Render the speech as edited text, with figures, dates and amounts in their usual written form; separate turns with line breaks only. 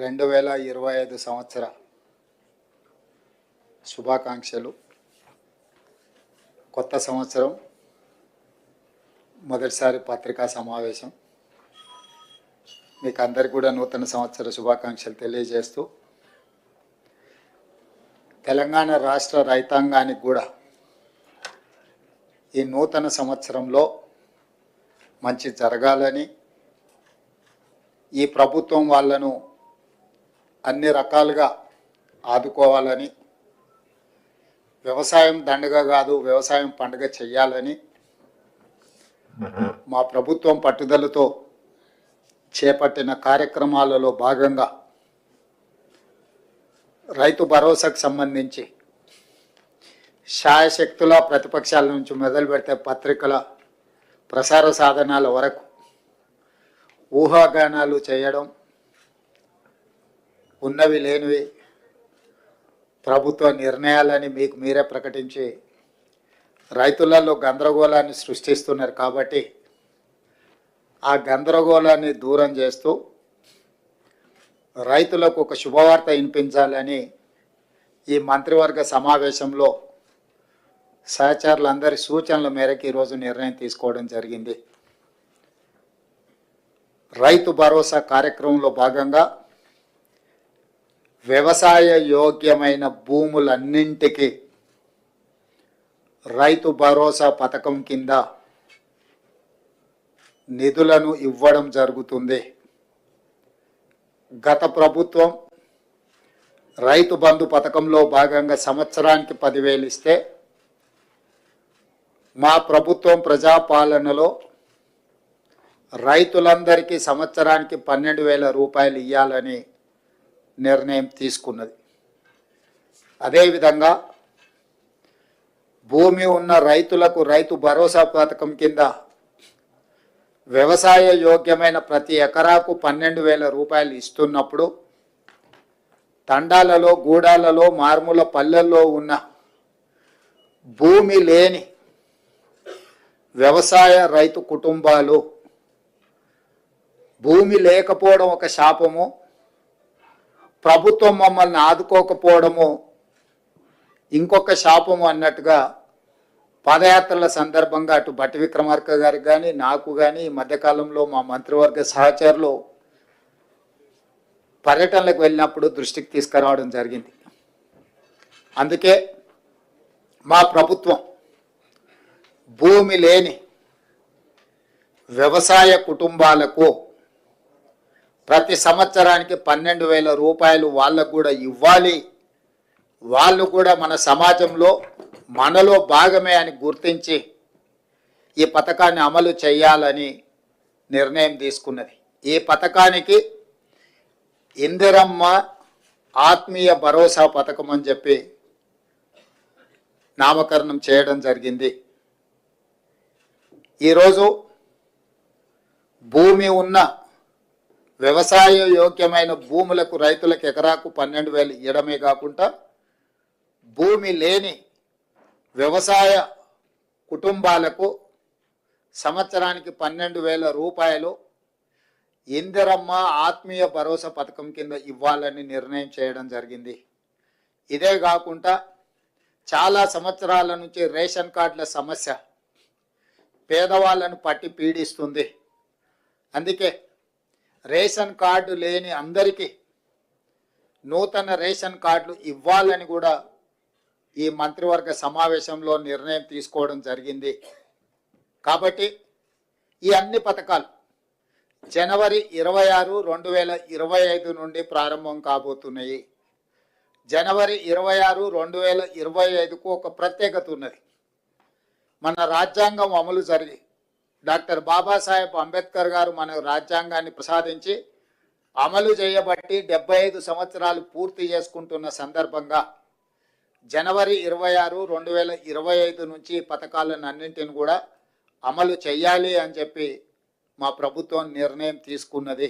2025 సంవత్సర శుభాకాంక్షలు. కొత్త సంవత్సరం మొదటిసారి పత్రికా సమావేశం. మీకు అందరికీ కూడా నూతన సంవత్సర శుభాకాంక్షలు తెలియజేస్తూ, తెలంగాణ రాష్ట్ర రైతాంగానికి కూడా ఈ నూతన సంవత్సరంలో మంచి జరగాలని, ఈ ప్రభుత్వం వాళ్ళను అన్ని రకాలుగా ఆదుకోవాలని, వ్యవసాయం దండగ కాదు వ్యవసాయం పండుగ చెయ్యాలని మా ప్రభుత్వం పట్టుదలతో చేపట్టిన కార్యక్రమాలలో భాగంగా రైతు భరోసాకు సంబంధించి శాయశక్తుల ప్రతిపక్షాల నుంచి మొదలు పెడితే పత్రికల ప్రసార సాధనాల వరకు ఊహాగానాలు చేయడం, ఉన్నవి లేనివి ప్రభుత్వ నిర్ణయాలని మీకు మీరే ప్రకటించి రైతులలో గందరగోళాన్ని సృష్టిస్తున్నారు. కాబట్టి ఆ గందరగోళాన్ని దూరం చేస్తూ రైతులకు ఒక శుభవార్త వినిపించాలని ఈ మంత్రివర్గ సమావేశంలో సహచరులందరి సూచనల మేరకు ఈరోజు నిర్ణయం తీసుకోవడం జరిగింది. రైతు భరోసా కార్యక్రమంలో భాగంగా వ్యవసాయ యోగ్యమైన భూములన్నింటికి రైతు భరోసా పథకం కింద నిధులను ఇవ్వడం జరుగుతుంది. గత ప్రభుత్వం రైతు బంధు పథకంలో భాగంగా సంవత్సరానికి 10,000 ఇస్తే, మా ప్రభుత్వం ప్రజాపాలనలో రైతులందరికీ సంవత్సరానికి 12,000 రూపాయలు ఇవ్వాలని నిర్ణయం తీసుకున్నది. అదేవిధంగా భూమి ఉన్న రైతులకు రైతు భరోసా పథకం కింద వ్యవసాయ యోగ్యమైన ప్రతి ఎకరాకు 12,000 రూపాయలు ఇస్తున్నప్పుడు, తండాలలో గూడాలలో మారుమూల పల్లెల్లో ఉన్న భూమి లేని వ్యవసాయ రైతు కుటుంబాలు, భూమి లేకపోవడం ఒక శాపము, ప్రభుత్వం మమ్మల్ని ఆదుకోకపోవడము ఇంకొక శాపము అన్నట్టుగా పాదయాత్రల సందర్భంగా అటు భట్టి విక్రమార్క గారికి కానీ నాకు కానీ ఈ మధ్యకాలంలో మా మంత్రివర్గ సహచరులు పర్యటనలకు వెళ్ళినప్పుడు దృష్టికి తీసుకురావడం జరిగింది. అందుకే మా ప్రభుత్వం భూమి లేని వ్యవసాయ కుటుంబాలకు ప్రతి సంవత్సరానికి 12,000 రూపాయలు వాళ్ళకు కూడా ఇవ్వాలి, వాళ్ళు కూడా మన సమాజంలో మనలో భాగమే అని గుర్తించి ఈ పథకాన్ని అమలు చేయాలని నిర్ణయం తీసుకున్నది. ఈ పథకానికి ఇందిరమ్మ ఆత్మీయ భరోసా పథకం అని చెప్పి నామకరణం చేయడం జరిగింది. ఈరోజు భూమి ఉన్న వ్యవసాయ యోగ్యమైన భూములకు రైతులకు ఎకరాకు 12,000 ఇవ్వడమే కాకుండా, భూమి లేని వ్యవసాయ కుటుంబాలకు సంవత్సరానికి 12,000 రూపాయలు ఇందిరమ్మ ఆత్మీయ భరోసా పథకం కింద ఇవ్వాలని నిర్ణయం చేయడం జరిగింది. ఇదే కాకుండా చాలా సంవత్సరాల నుంచి రేషన్ కార్డుల సమస్య పేదవాళ్ళను పట్టి పీడిస్తుంది. అందుకే రేషన్ కార్డు లేని అందరికీ నూతన రేషన్ కార్డులు ఇవ్వాలని కూడా ఈ మంత్రివర్గ సమావేశంలో నిర్ణయం తీసుకోవడం జరిగింది. కాబట్టి ఈ అన్ని పథకాలు జనవరి 26, 2025 నుండి ప్రారంభం కాబోతున్నాయి. జనవరి 26, 2025కు ఒక ప్రత్యేకత ఉన్నది. మన రాజ్యాంగం అమలు జరిగి డాక్టర్ బాబాసాహెబ్ అంబేద్కర్ గారు మన రాజ్యాంగాన్ని ప్రసాదించి అమలు చేయబట్టి 75 సంవత్సరాలు పూర్తి చేసుకుంటున్న సందర్భంగా జనవరి 26, 2025 నుంచి పథకాలను అన్నింటిని కూడా అమలు చేయాలి అని చెప్పి మా ప్రభుత్వం నిర్ణయం తీసుకున్నది.